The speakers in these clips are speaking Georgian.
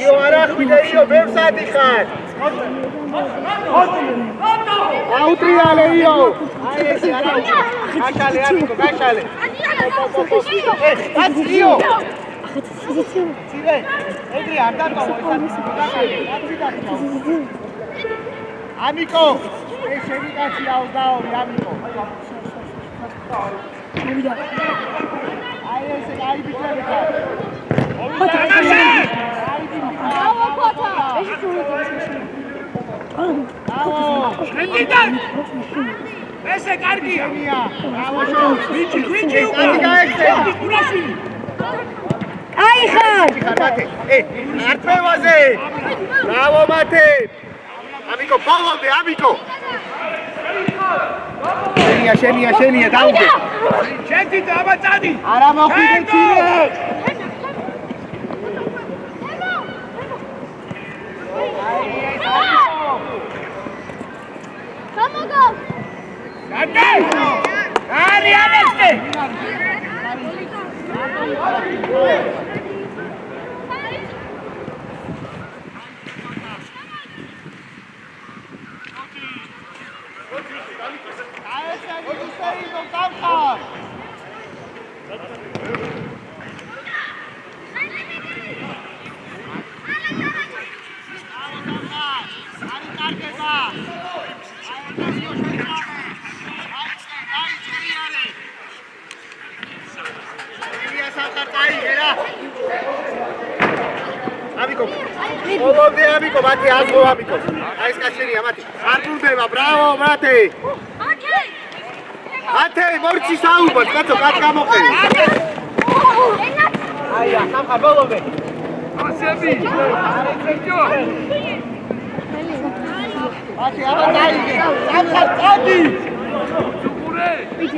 იო არა ხვიდე იო ბევრსადი ხარ აუტრიალე იო აი ეს არა გაშალე ამიკო გაშალე აც იო ცირე ეგრე არ დაკავო ეს ამიკო ეს შენი კაცი აუგაორი ამიკო აი ეს აი ბიჭები ხარ ესე კარგია. ვიჭი უკან გაექცევა. აი ხარ. არტმევაზე. ბრავო მათე. ამიკო ბოლომდე ამიკო. შენია დაუგე. შენი დამაწადი. არა მოხვიდე ცირე. Come on, go! Arianeste! Olomde amico, mati azgo amico. Ai scacceria, mati. Arturdeva, bravo, mate. Mate, morci saubo, cazzo, cazzo moqe. Aia, samqa bolomde. Asebi. Mati, aba dai. Samqa qadi.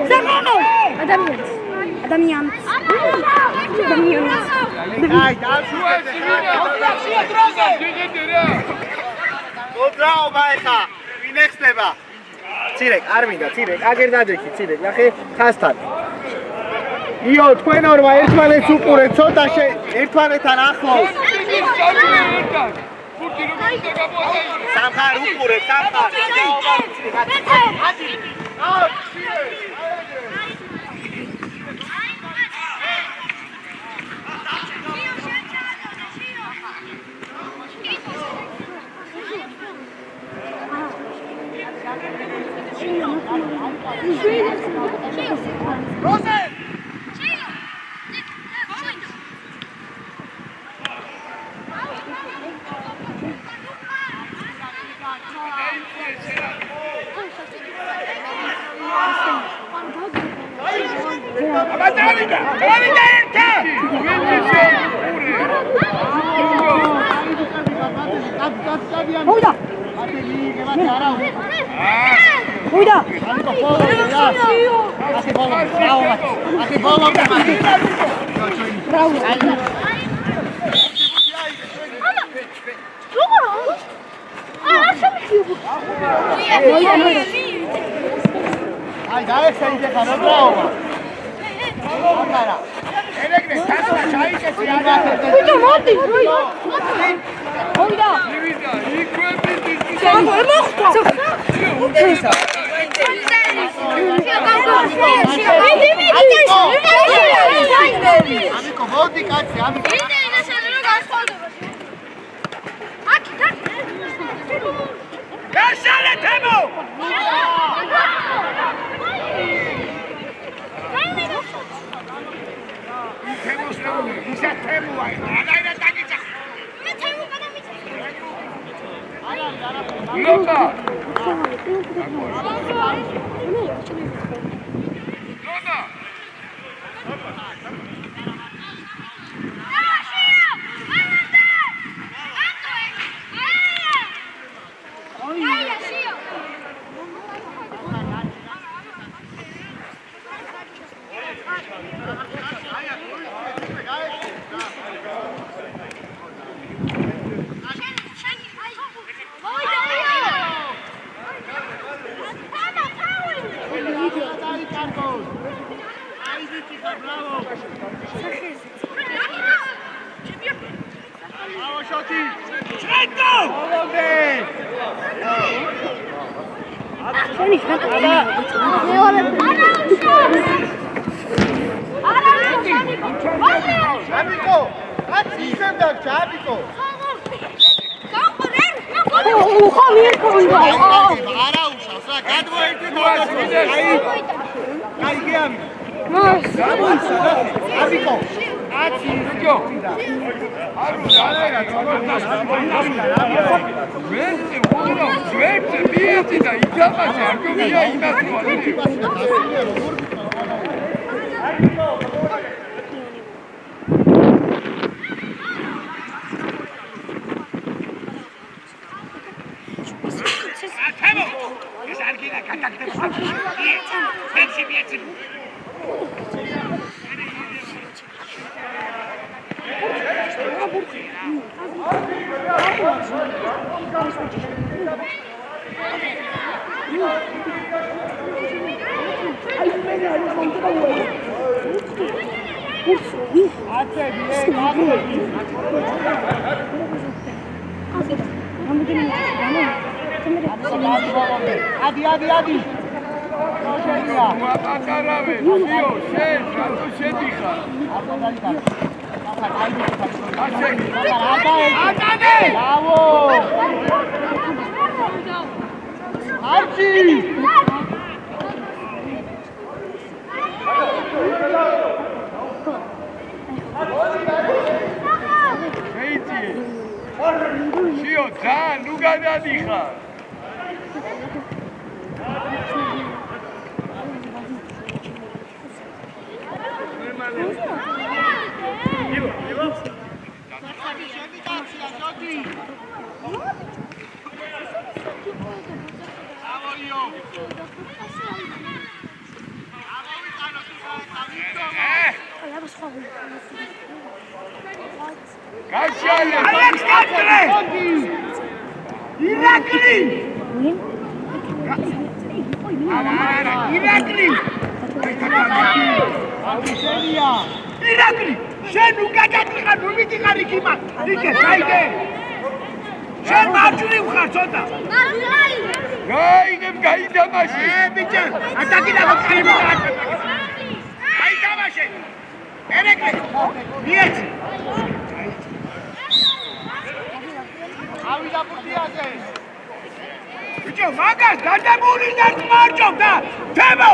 Zamano. Adamian. Ai, Bravo, baikha. Vinexteba. Cirek, არ მინდა, cirek. აგერ დაძექი, cirek. ნახე, ხასთან. იო, თქვენ ორმა ერთმანეთს უყურეთ, ცოტა ერთმანეთთან ახლოს. სამხარ უყურეთ, სამხარ. Rosen! Cuida! Ai, dai, sei in casa, bravo! Amico, volti cazzi, amico. Lasciale Temo! აო შოთი ჩრეტო შენი შრატა მეორე აბიკო კაცი ისევ დაგჭა აბიკო ხომ მიერქონდა არა უშავს რა გადმოერთი აი გეამი აბიკო კაცი ისევ არო რა ვერცე ვურო ვერცე მიეცი და ითამაშე არ გომია იმას რო ეს არ გინა კაკაკდებს ვერცე მიეცი ადი შენია აპატარავე შიო შენ რატო შედიხარ ატანე ბრავო არჩი შეიძიე შიო ძალიან ნუ გადადიხარ ირაკლი შენია ირაკლი შენ უკაკაკიხარ ნუ მიდიხარ იქ იმას იქე ჩაიგე შენ მარჯვნივ ხარ ცოტა გაიგებ გაითამაშე ბიჭო ატაკინა ხარ გაითამაშე ერეკლე მიეცი ავიდა პუტიაზე ბიჭო მაგას დადებული და მარჯობ და თემო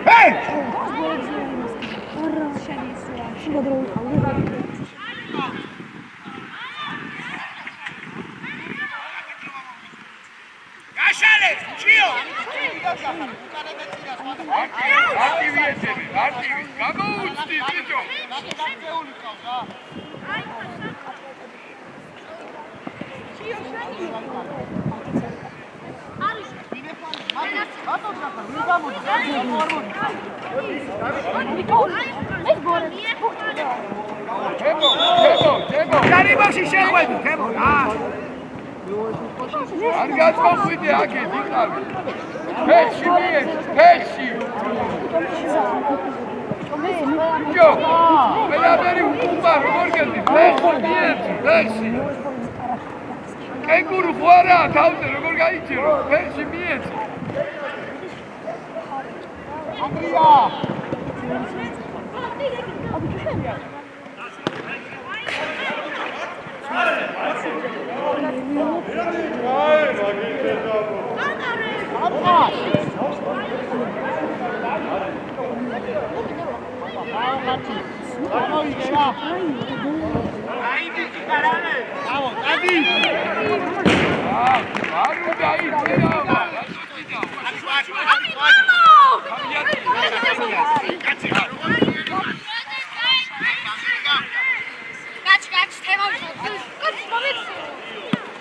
ჰე გაშალე ჩიო არტივი ეცები არტივი გამოუჩდი ბიჭო გაწეული ყავს რა გარიბაში შეხვედი თემო არ გაწოხვიდე აქეთ იყავი ფეხში მიეც ფეხში ბიჭო ყველაფერი უკუპა როგორ გეძი ფეხში მიეც ფეხში კენგურუ ხო არაა თავზე როგორ გაიჭირო ფეხში მიეც ანდრია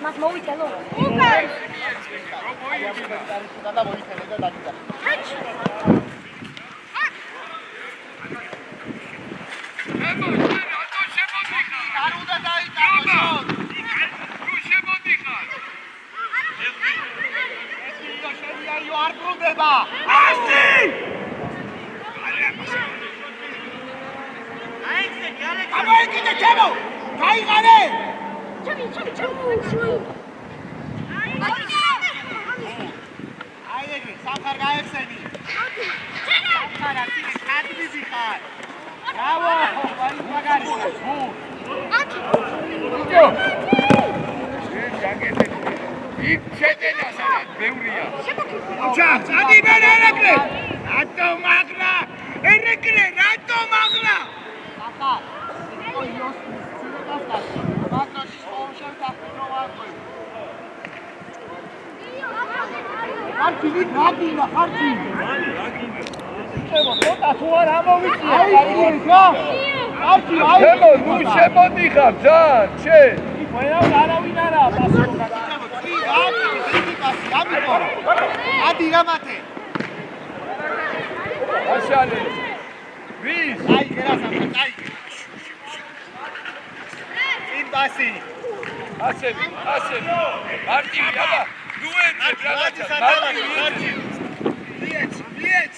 მას მოვიტელო. და მოიწელე და დაგიდა. არ უნდა დაიწყო. ნუ შემოდიხარ. შეიაიო არ ბრუნდება. ასი! ამოიკიდე ჩემო. გაიყარე აი ეგ სამხარ გაიხსენი სამხარ აქ კადბიზი ხარ ბრავო მაგარი იქ შედენა სადაც ბევრია ოჩა წადი მე ერეკლე რატო მაგლა ერეკლე რატო მაგლა ახლა იოს ცილებას მაგაში ხომშენ დაფრინოვარყვე ხარკი ვიგინა ხარკი შემო ცოტა თუ არ ამოვიწია ხარკი შემო ნუ შემოდიხარ ძალიან შენ ვერავ არავინ არა პასუხი ადი რამათე აშალე ვის აი გერასამხ აი ინბასი ასები მარტივი აბა ნუ ეძებ რაღაცა მარტივი ვიეც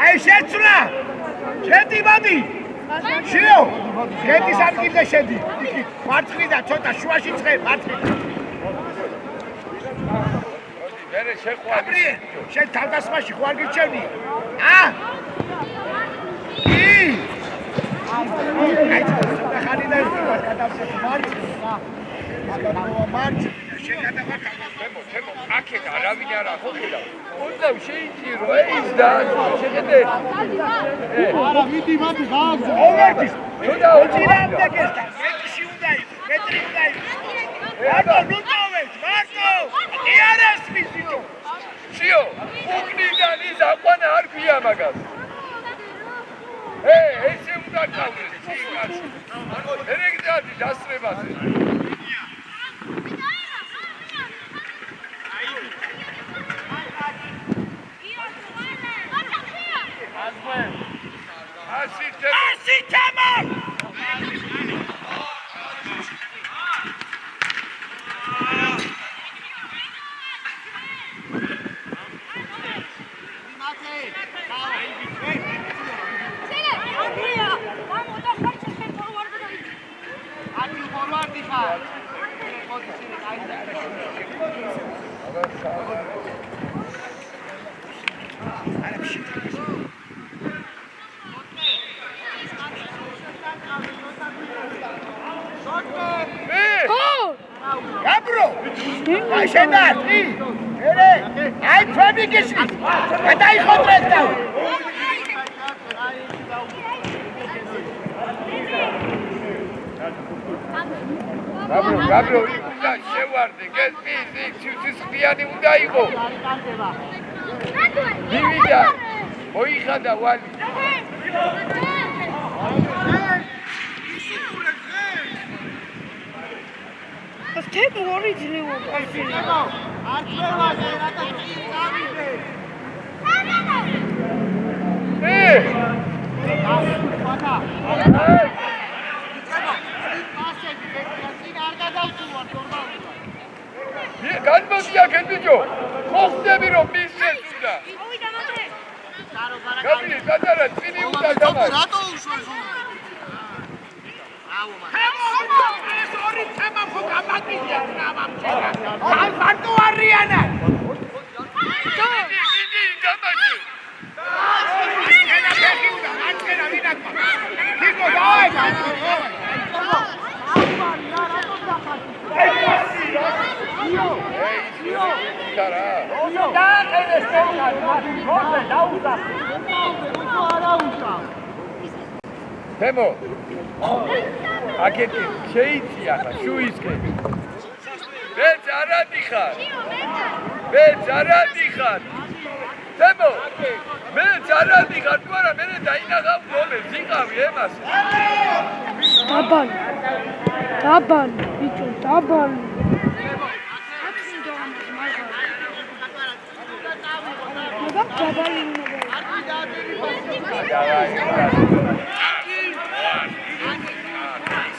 აი შეცვლა შედი მოდი შიო შედი სარკილზე შედი იქით მარცხნიდან ცოტა შუაში ცხე მარცხნიდან მერე შეხვარი შენ თავდასხმაში ხო არ გიჩვენი აი ცოტა ხანიდან გადავსეთ მარცხნიდან მარცხნიდან შენ გადავარ ჩემო აქეთ არავინ არ ახო ხედავ უნდა შეიძლება ის და შეხედე არა მიდი მათი ღაზ ოვერტის ცოტა ოჩირამდე გესტა მეტში უნდა იყოს მეტრი უნდა იყოს რატო ნუ წავედ მარტო იარეს მისიტო შიო უკნიდან ის აყვანა არ ქვია მაგას ესე უნდა გავდეს სიკაცი ერეგდადი დასწრებაზე ასი თემა Gabro! Ai შენარდი! ერე! აი თქვენი გიში! გადაიხოტრეთ და! გაბრო უნდა შევარდე გესმის ცუცისხლიანი უნდა იყო მივიდა მოიხადა ვალი ეს თემი ორი ძლევა პასინა არ ძლევაზე რათა წავიდე განმოდი აქეთ ბიჭო ხო ხდები რომ მისცეს უნდა გაბილი პატარა წინი უნდა დამარ რატო უშვეს ეს ორი თემა ხო გამაკიდია გამამჩენა ან მარტო არიანა დიდი დამაჯი ენა ფეხი უნდა ანჩენა ვინაკვა თიკო დაი თემო აკეთი შეიცია ხა შუისკენ მეც არადიხარ თემო მეც არადიხარ თუ არა მე დაინაღავ მომეს იყავი ემას დაბალი ბიჭო დაბალი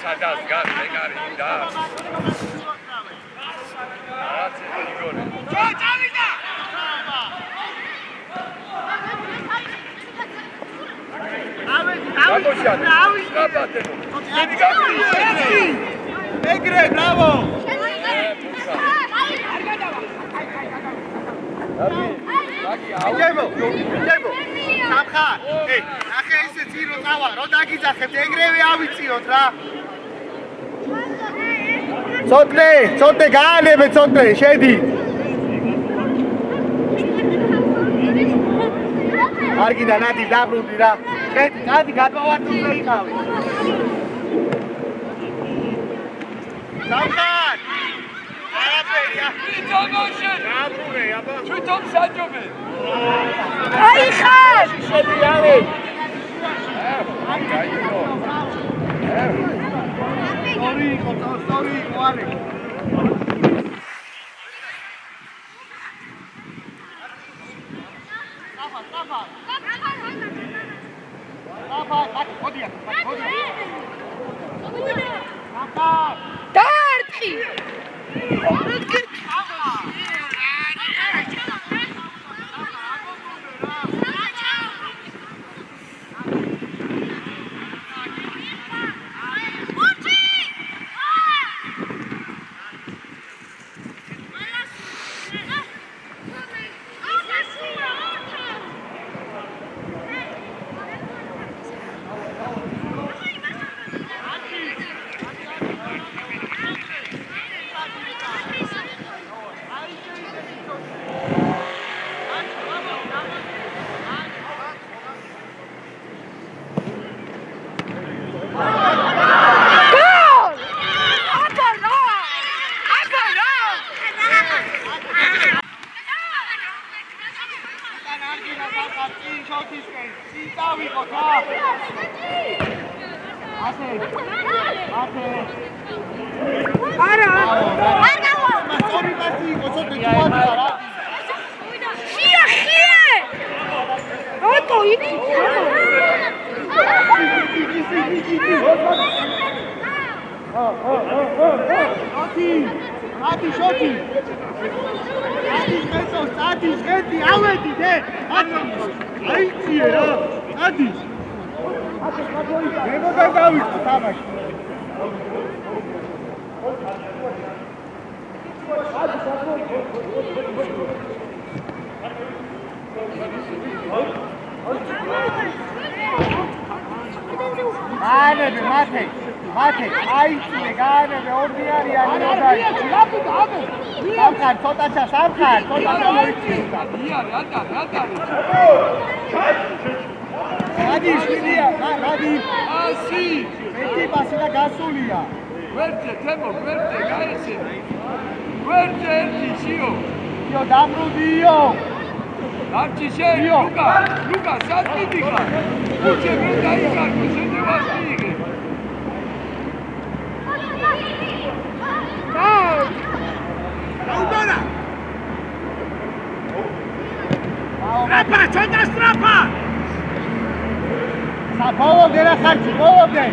სადაც გას მეგარი და რაც იგორე წავიდა გამოშალე. გაბატე. დიდი გაგრი. ეგრე, ბრავო. ჯებო. სამხარ. ნახე ისე ძირო წავა, რო დაგიძახებთ, ეგრევე ავიწიოთ რა. ცოტნე გაანებე, ცოტნე, შედი. არ გინდა ნადი დაბრუნდი რა. შედი, ნადი გადმოვარდნზე იყავი. სამხარ. არაფერია. თვითონში. დაბრუნე, აბა. თვითონ საჯობე. აი ხარ! შედი რავი. Sorry, Juan. დაარტყი! Mate, aicine, gaanebe, ordiarიანი rodai. Samkhar, ცოტაჩა, სამხარ, ცოტაჩა მოიწიუდა. იარე, ატარე. გადი, შვილია, გადი. ასი. მეტი პასი და გასულია. გვერდზე, თემო, გვერდზე, გაიხსენე. გვერდზე ერთი, შიო. იო, დამრუდიო. დამჭი შენ, ლუკა, სად მიდიხარ? უჩებ რომ დაიკარგო, შენდევას მიიღე. Raudana! Strapa, cota strapa! Sa bolobde na kharchi, bolobde!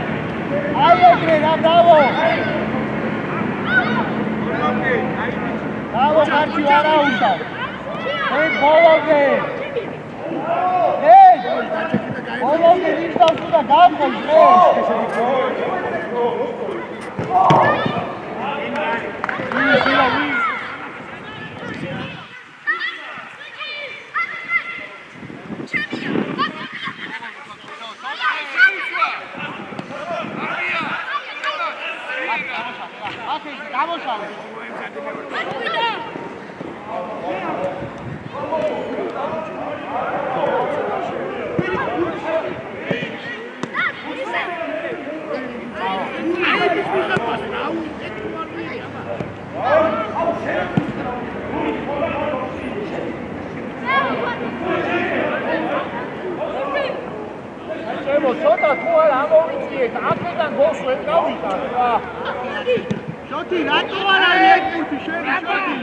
Ai egre, na bravo! Bravo, kharchi vara uta! Hey, bolobde! Hey! Bolobde nishta uta gamkos, ცოტა თუ არ ამოვიწიეთ, აქედან გოლს ვერ გავიტანთ რა. შოთი, რატო არ არის ეგ პულტი შენ შოთი?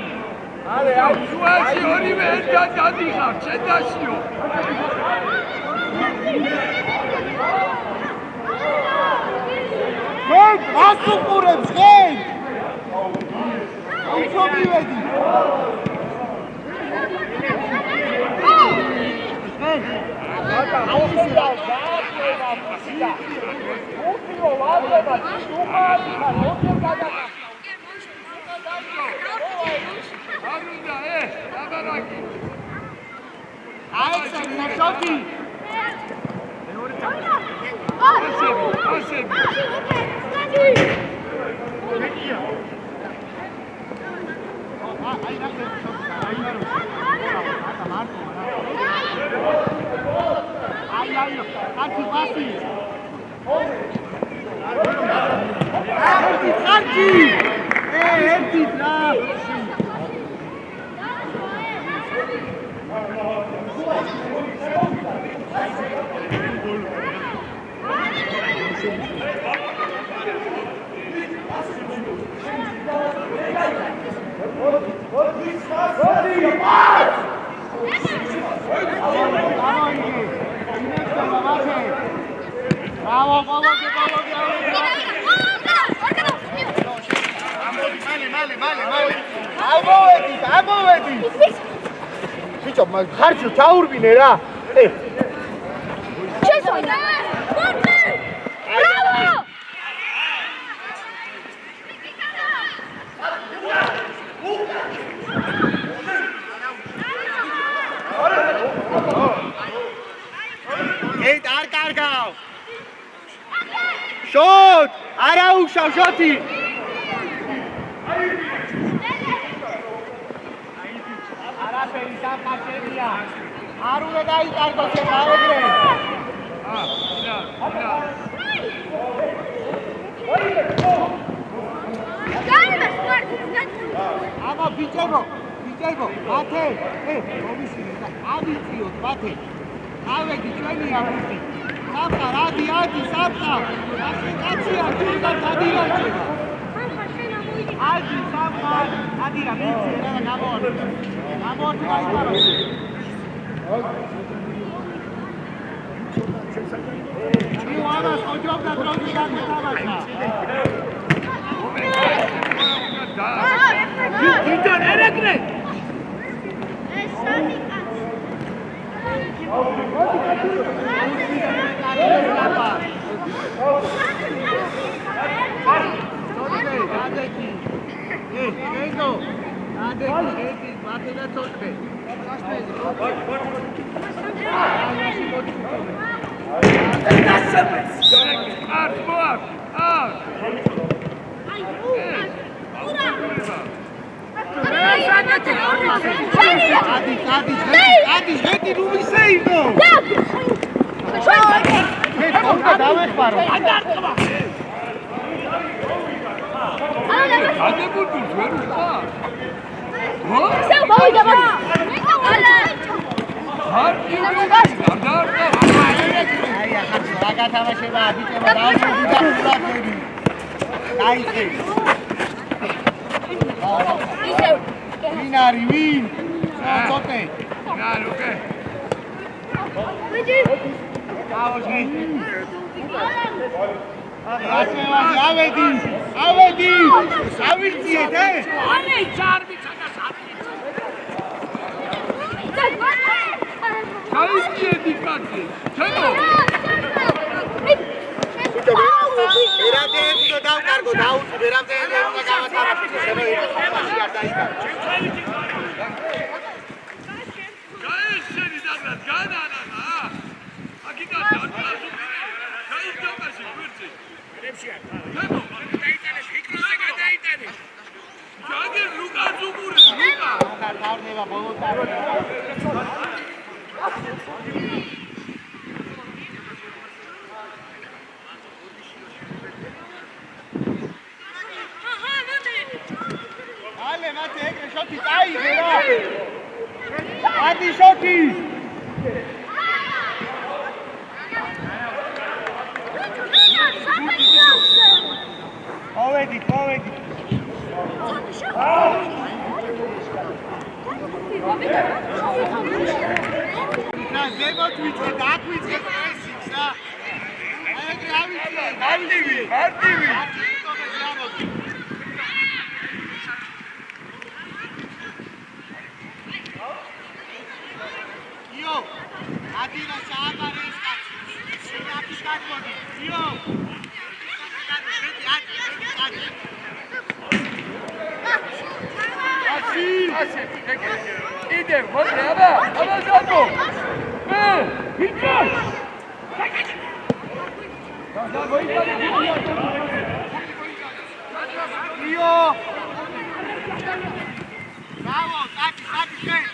არე, შუაში ორივე ერთად დადიხარ, შენ დაშიო. გენ, მას უყურებს გენ. უფრო მივედი. გენ. გაგიდა. უთიო ვარდება, უყარი ხარ, ოთხი გადაგა. აგრიდა, დაბარაკი. აიცა შოთი. ასები. აი ნახე აი კაცი პასი კაცი ერთი და Bravo, bravo, ამოვედი. ბიჭო, ხარჯო ჩაურბინე რა. შესვენა. ბრავო! ეი, არ კარგავ. შოთ! არა უშავ შოთი. არაფერი სამყაროა. არ უნდა დაიკარგოს ეს აეგრე. აბა ბიჭებო, მათე, მომისინე და ავიწიოთ მათე. ავედი ჩვენია ვუსი. საფხარ, ადი, საფხარ. ახლა კაცია, თუნდაც ადირაჭება. ადი, საფხარ, ადირა ვიცი რა გამოვა. გამოდი გაიყარო. ნუ ამას ოჯობდა დროგი გამეთამაშა. ვიტონ ერეკრე. ეს სანიკა. ადი, ჟეთი ნუ მისეიდო. და დავეხმარო. ანდარტყვა. ადებულს ვერ ვიყავ. სულ მოვიდება. აი ახლა რა გათამაშება ბიჭებო დაუშვი და ფულაკები. დაიხე. ვინ არის ვინ? ცოტე. უკე. აუჟი. ავედი. ავიწიეთ ე? ანი ჩარბი ჩაკასაბი. გაიწიედი კაცი. ჩენო. ერადეები და დავკარგო, დაუწვი, რამდენი უნდა გავათამაშო, შეიძლება იმაში არ დაიკარგო. გაეშენი დაგრა, განანა. აკიდა დაწასული. გაიწევაში გვერდზე. ჩენო, დაიტანე, ფიქრზე გადაიტანე. ჯაგერ ლუკას უგურე, ლუკა. თავდება ბოლოტა. Ale, mate, egre shoti caighe, no? Adi shoti! Povedi. Na, zemo twitke, da twitke pressings, na? Egre avici! Io, adina sabares, cazzo. Idem, მოდი აბა ზადო. ვიქტორ. იო. ბრავო, კაკი შენ.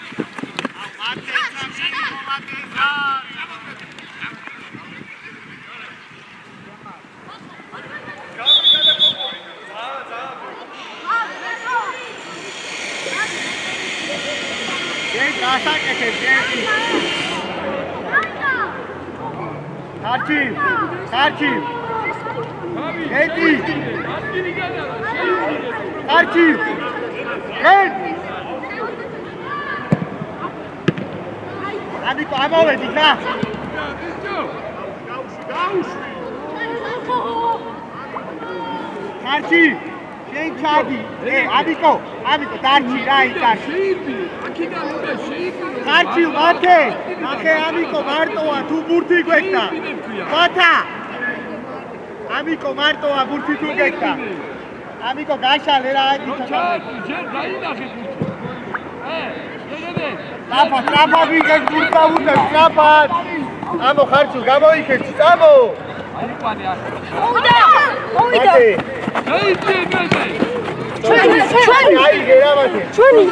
Karchi. Edi. Karchi. Ed. Amiko, ამოვედი რა. Karchi. შენ ჩადი. ამიკო, დარჩი რა იკაში. კარჩი მათე, ნახე ამიკო მარტოა თუ ბურთი გვექდა. მათა. ამიკო მარტოა ბურთი თუ გვექდა. ამიკო გაშალე რა აკი ჩადი, ჯერ დაინახე ბურთი. შეგედე. ტრაფა ვიგებ ბურთა უტევ, ტრაფა. ამო ხარჩუ გამოიქეცი, წამო. აიყვანე ახლა. მოვიდა. გაიწე მეზე. აიგე რა მათე. ჩვენი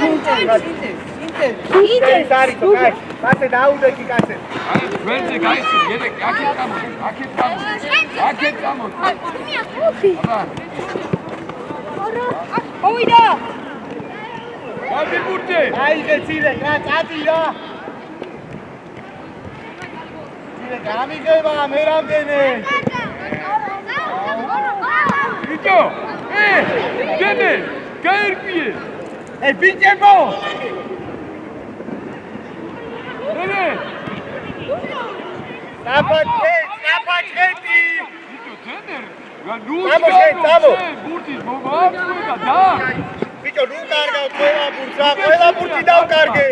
ინტერ სარიკო კაი. მათე დაუდეკი კაცე. აი ჩვენზე გაიწე, გედე აქეთ წამო. აბა. მოვიდა. გადი ბურთი. აიგე ცილე, რა წადი რა. ცილე გამიგება მე რამდენი. ვიჯო. გედე, გაერკვიე. ბიჭებო. ნენე. ნაპაჩეთი. ვიჯო, თენერ. ნუ წამო. ბურთის მომაკვდა და. ბიჭო, ნუ კარგავ ყველა ბურთი დავკარგე.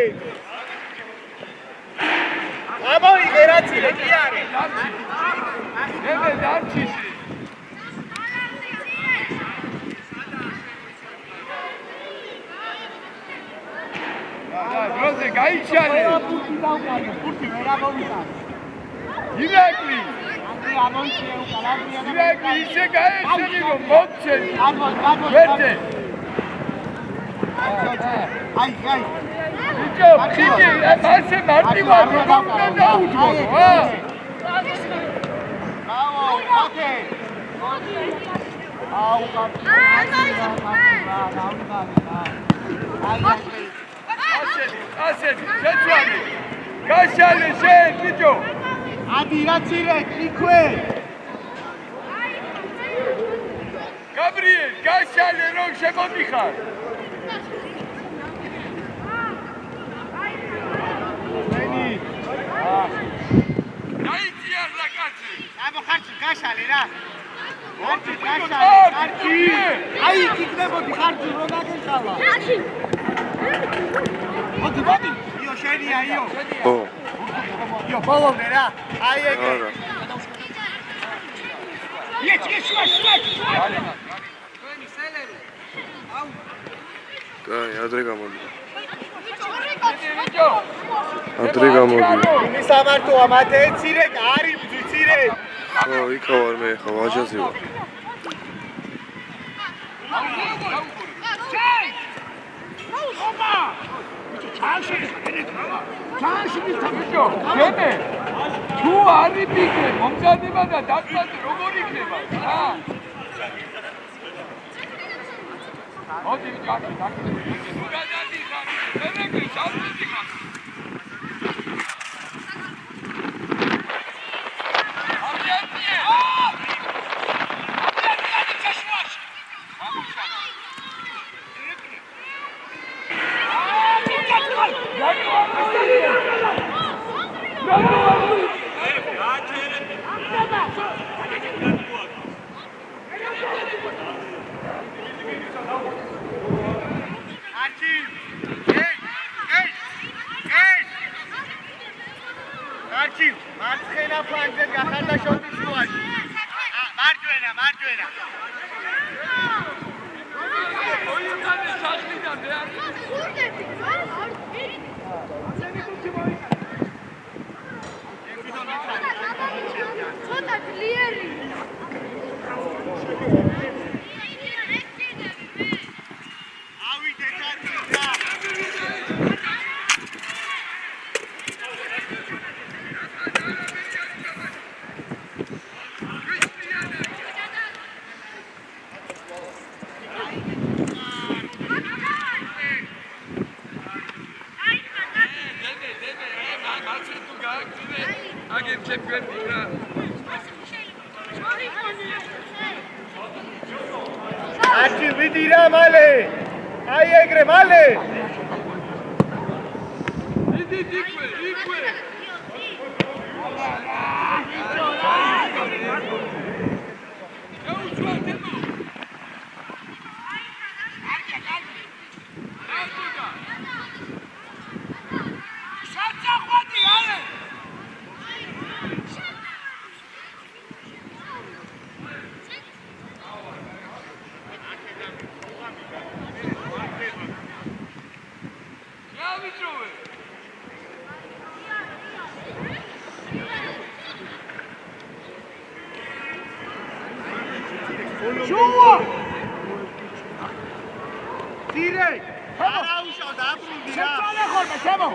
ამოიღე რა ცილე, კი არის. ნენე დარჩის. როზე გაიჩალე. ბურთი დავკარგე, ბურთი ვერ ამოვიტანე. ირაკლი. ამოიწია უკალაბრია. ირაკლი ისე გაეცენი რომ მოწენ. ვერდე. აი. ბიჭო, ხიჭი, ასე მარტივად რომ უნდა დაუძღო, რა? ბრავო, ოკე. აუ, ასეთი, შეცვალე. გაშალე შენ, ბიჭო. ადი რა ცირე, იქვე. გაბრიელ, გაშალე რომ შემოდიხარ. გაიწიარ რა კაცი. ხარჩი გაშალე რა. ხარჩი ხარჩი. აი, იქნებოდი ხარჩი რომ დაგეხალა. მოდი. იო შენია, იო. ო. იო, ბოლომდე რა. აი ეგ. კაი, ადრე გამოდი. ბიჭო. ადრე გამოდი. იმის ამარტოა მათე ცირე, არის ცირე. ო, იქა ვარ მე ხა ვაჟაზე ვარ. ბიჭო, შენე. თუ არ იფიქრე მომზადება და დაწვადე როგორ იქნება, რა? მოდი კაკი. ნუ გადადიხარ. მერე შავდიხარ. მარცხენა ფლანგზე გახარდა შოტის მოაში. მარჯვენა. ოიოთანი სახლიდან მე არ ცოტა ძლიერი. ავიდე ჩარჩა. აგერ ჩემპიონი რა აჩი ვიდი რა მალე. აი ეგრე მალე. იდი იქვე შუა ძირე. არა უშავ დაბრუნდი რა. შეწალე ხოლმე თემო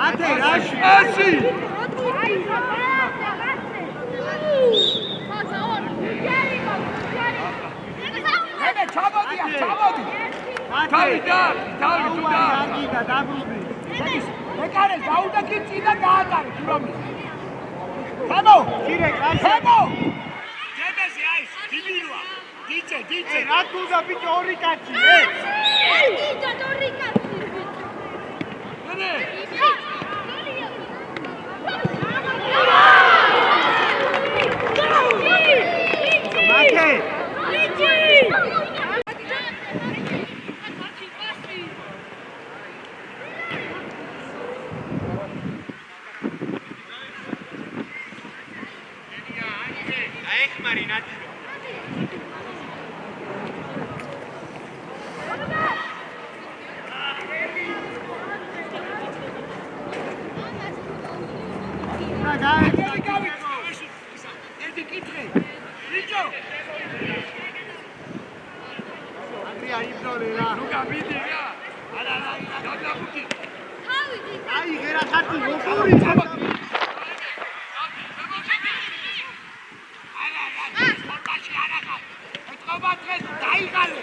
ათე რაში. ასი მე ჩამოდია ჩამოდი თავი და თავი თუ და აგიდა დაბრუნდი. მეკარე დაუდაკი წინა დაატარე თურმე თემო ძირე კაცი. თემო ჯებეზე აი დილილა დიჭე რა თუნდა ბიჭო ორი კაცი. ნე მათე. აიხმარი ნაჭი. ერთი კითხე ბიჭო ანდრია იბრძოლე რა. ნუ გავიდი რა არა გადაგუდი აი ღერა ხარტი მოყური წაბა. დაიღალე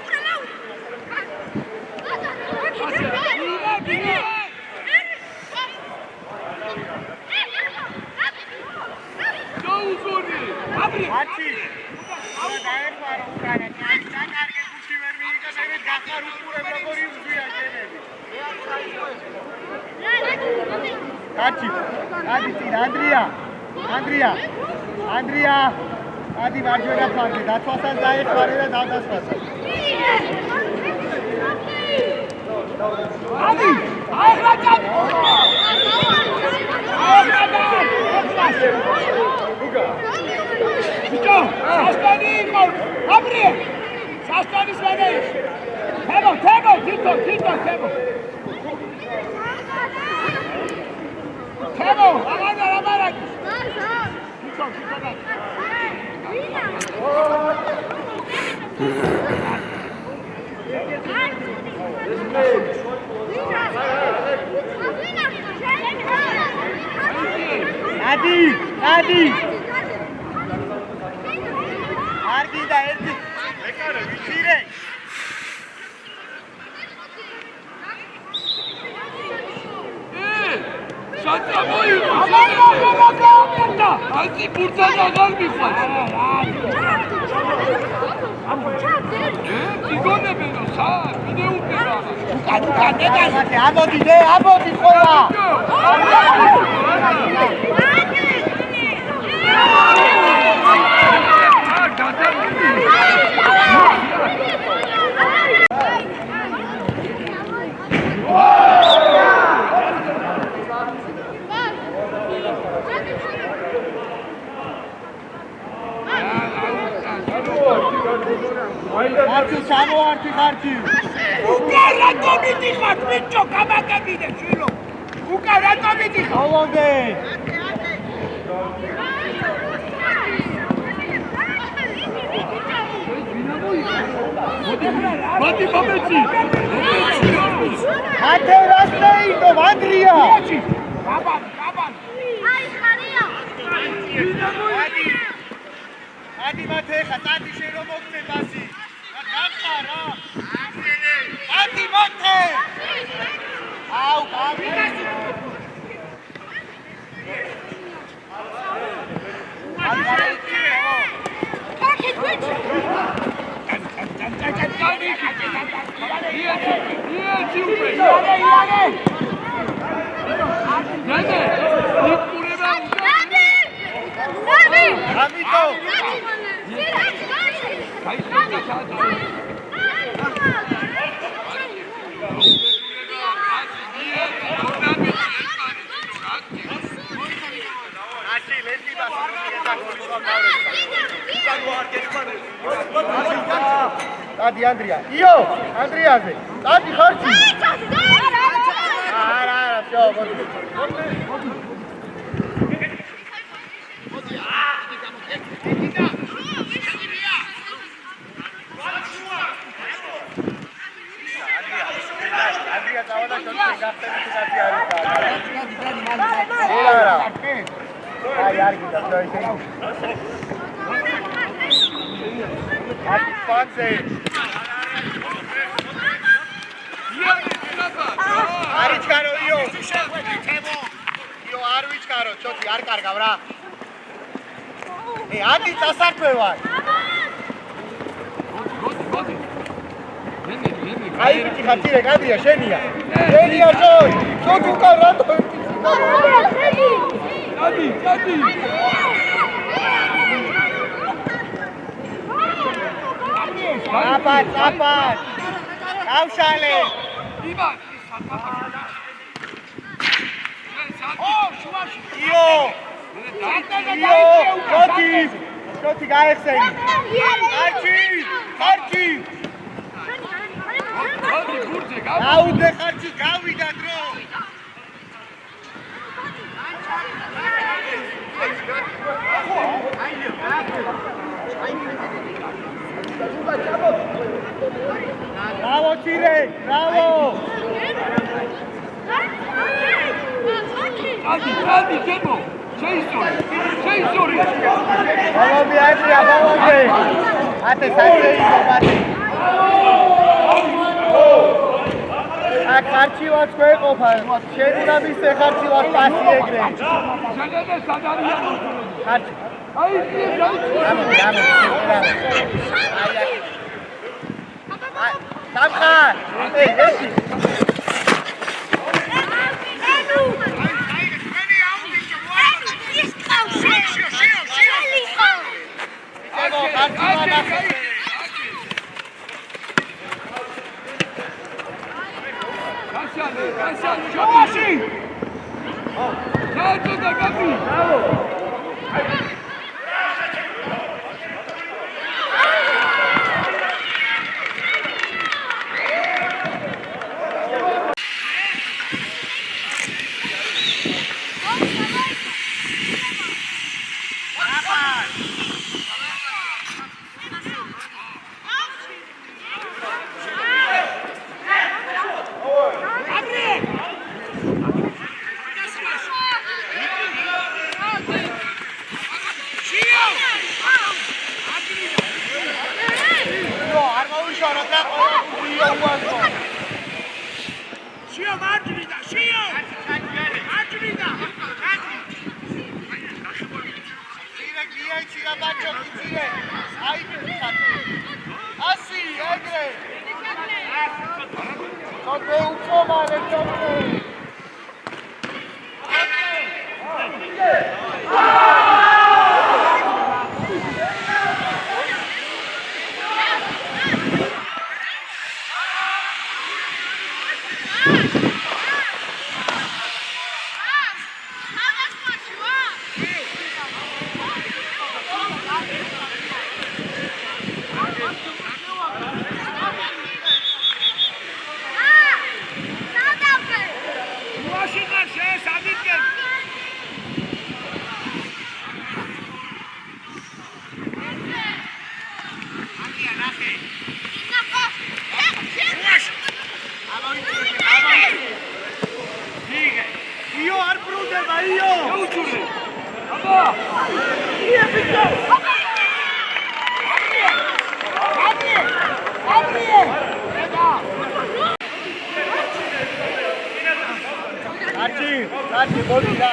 დაუგონი აცი. რა დაეხმარო უკანა. და კარგი გუში ვერ მიიღებენ გახარუყურებ როგორი უზვია ჯენები. კაცი. კაცი წინ ანდრია. ადი მარჯვენა ფლანგზე დათვალსაც დაეხმარე და დავდასვასაც. ადი აიღლა წად ბიჭო სასტანი იყო აბრი სასტანის მანე თემო თითო თემო აღარა თითო ადი არგი და ერთი ეკარა ვიჭირე შაჭა მოიღო ალცი ბურთა აღარ მიყვარს იგონებენო სად ვიდეუპერა უკან ამოდი ხოლა ხარჯი სამოართი ხარჯი. უკა რატომ მიდიხარ ბიჭო გამაგებინე შვილო. უკა რატომ მიდიხარ? ბოლომდე. მოდი მომეცი. ათე რასტეინო მანდრია. გაბან. აი ხარია. ადი მათე ხა ტატი შენ რომ მოგწე ბასი. გახა რა. ადი მათე. აუ კაბი. კაკი ბიჭო. ამიტო. აში ლენტი ბასი და გოლის დადი ანდრია. იო, ანდრიაზე. დადი ხარჯი. არა, всё, მოდი. ანდრია წავალა შოთი გახტები თუკადი არის. არა. აი არ გიდა შოთი. აკი ფანზე. არ იჩქარო იო. იო არ ვიჩქარო, შოთი არ კარგავ რა. ადი წასარქვე ვარ. აი ბიჭი ხარჯი რეგადია შენია. შენია შოთი. შოთი უკან რატო? დადი. აბა. გავშალე. იბან. იო, შოთი გაეხსენი. ხარჯი. მოდი გურჯე გავა. აუდე ხარჯი გავიდა დრო. Bravo Tire, bravo. დადი ჯებო. შეისწორი. ბოლომდე აიძია, ბოლომდე. ათე საჭეიდო ბატი. აქ ხარჯი ვარ გვეყოფა. შენ უნდა მისცე ხარჯი ვარ პასი ეგრე. შენებე სადარია. ხარჯი. აი ეს სამხარ. ერთი. Kaçalım. Nerede da kapı? Bravo. იო არ ბრუნდება იო უჩურე აბა Archie, მოდი რა.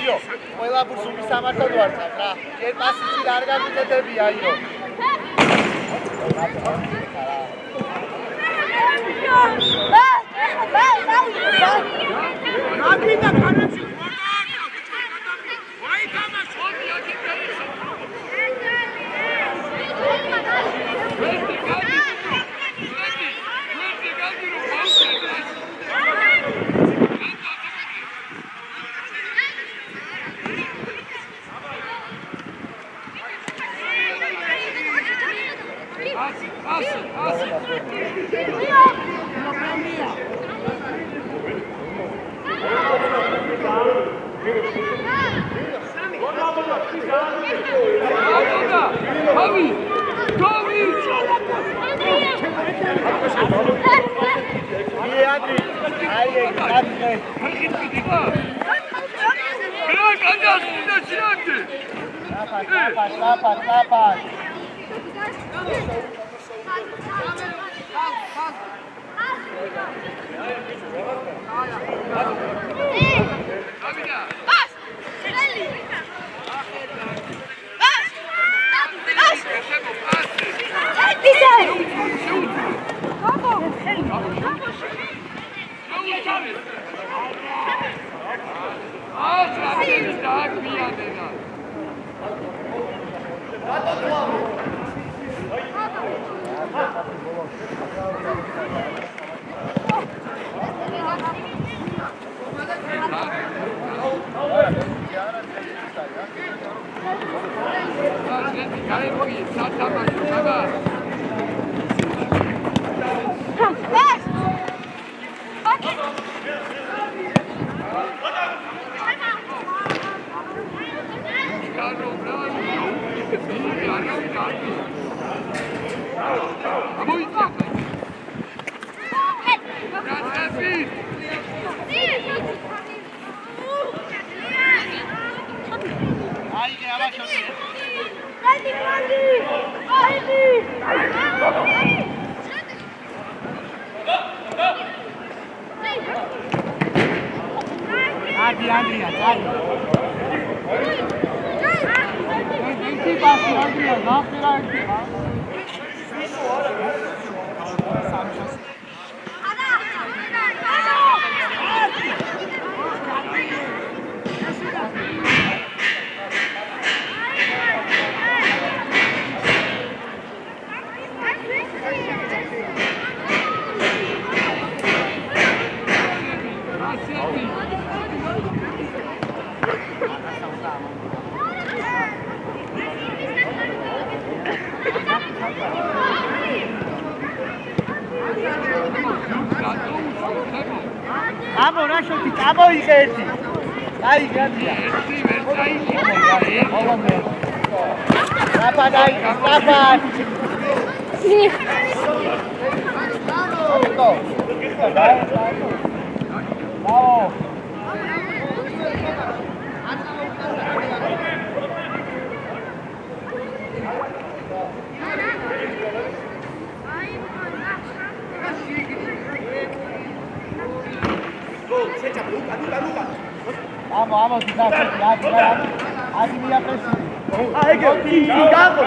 იო, ყველა ბურსუმი სამართოდ ვარ რა. ჯერ პასიცი არ გაგიკეთებია იო. პასი აგია, ნახე რა იქნება. Amo, Rashoti, წამოიღე ერთი. აი, გადია. Rapa dai, Rapa. Bravo. Amo, ti dà, adi mia pressione. Ah, che ti capo.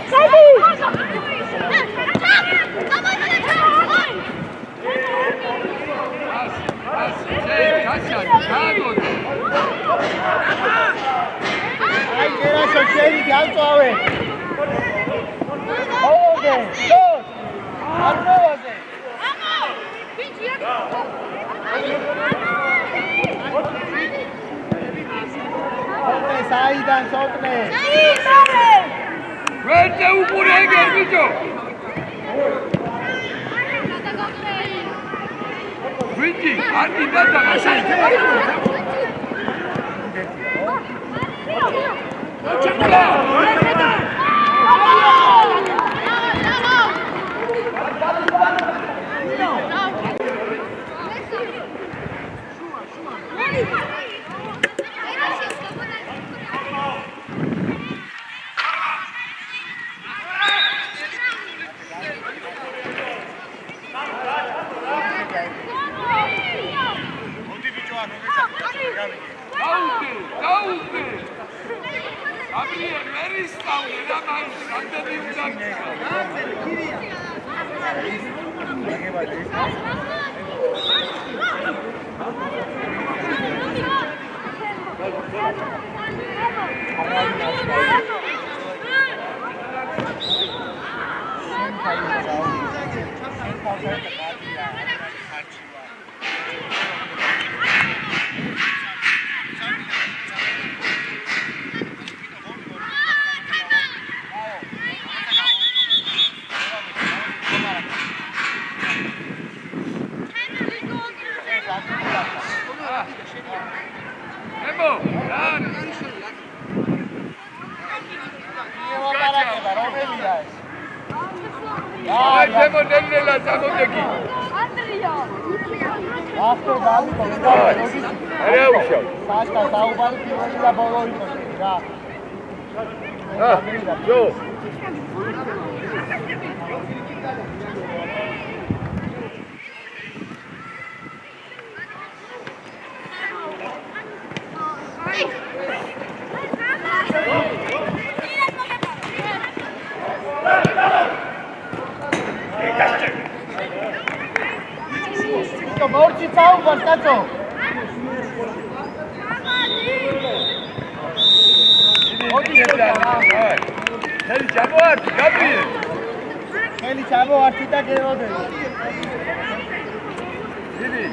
Sai! Ai, che era Scioccheri di alto ave. Ove, dos, almose. Sotne, Saidan, sotne. Vete upure egер bicho. Viti, andi data masai. Daude. Gabriel, Meris daude, da mai, ამდენი უნდა. Emo, Ai, Emo, nella samodeki. After Bali, Are aushau. Sashka, Saubali, პირველი და ბოლო იყოს რა. Jo. Morci caubas, cazzo! Heli ჩამოართი, გაბრიელ. Heli ჩამოართი და გეროდე. დიდი.